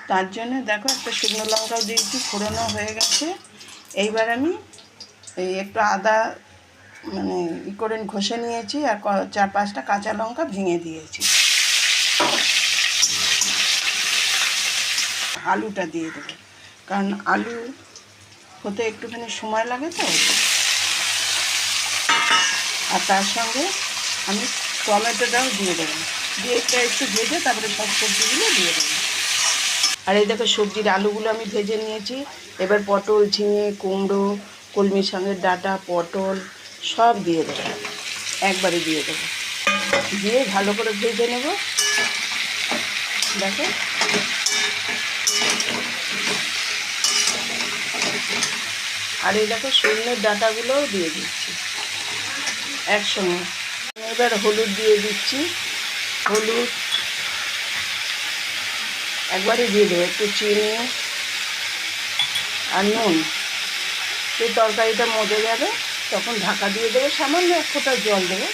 তার জন্য দেখো একটা শুকনো লঙ্কাও দিয়েছি, ফোড়নও হয়ে গেছে। এইবার আমি এই একটু আদা মানে করে ঘষে নিয়েছি, আর 4-5টা কাঁচা লঙ্কা ভেঙে দিয়েছি। আলুটা দিয়ে দেবো, কারণ আলু হতে একটুখানি সময় লাগে তো। আর তার সঙ্গে আমি টমেটোটাও দিয়ে দেবো, দিয়ে একটু ভেজে তারপরে সব সবজিগুলো দিয়ে দেবো। আর এই দেখো সবজির আলুগুলো আমি ভেজে নিয়েছি। এবার পটল, ঝিঙে, কুমড়ো, কলমি শাকের ডাঁটা, পটল সব দিয়ে দেবো, একবারে দিয়ে দেবো, দিয়ে ভালো করে ভেজে নেব। দেখো আর এই দেখো সজনের ডাঁটাগুলোও দিয়ে দিচ্ছি একসঙ্গে। এবার হলুদ দিয়ে দিচ্ছি, হলুদ একবারে দিয়ে দেবো, একটু চিনি আর নুন। এই তরকারিটা মজে যাবে তখন ঢাকা দিয়ে দেবো, সামান্য 1 ফোঁটা জল দেবো।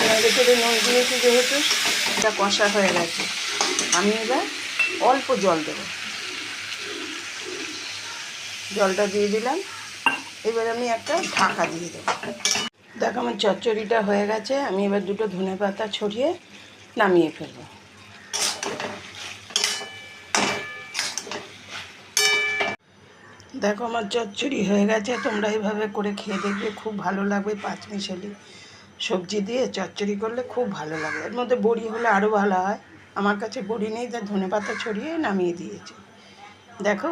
নেড়ে চেড়ে নুন দিয়েছি যেহেতু, এটা কষা হয়ে গেছে। আমি এবার অল্প জল দেবো, জলটা দিয়ে দিলাম। এবার আমি একটা ঢাকা দিয়ে দেবো। দেখো আমার চচ্চড়িটা হয়ে গেছে। আমি এবার 2টো ধনেপাতা ছড়িয়ে নামিয়ে ফেলবো। দেখো আমার চচ্চড়ি হয়ে গেছে। তোমরা এইভাবে করে খেয়ে দেখবে, খুব ভালো লাগবে। 5 মিশালি সবজি দিয়ে চচ্চড়ি করলে খুব ভালো লাগে। এর মধ্যে বড়ি হলে আরও ভালো হয়। আমার কাছে বড়ি নেই, তাই ধনেপাতা ছড়িয়ে নামিয়ে দিয়েছি। দেখো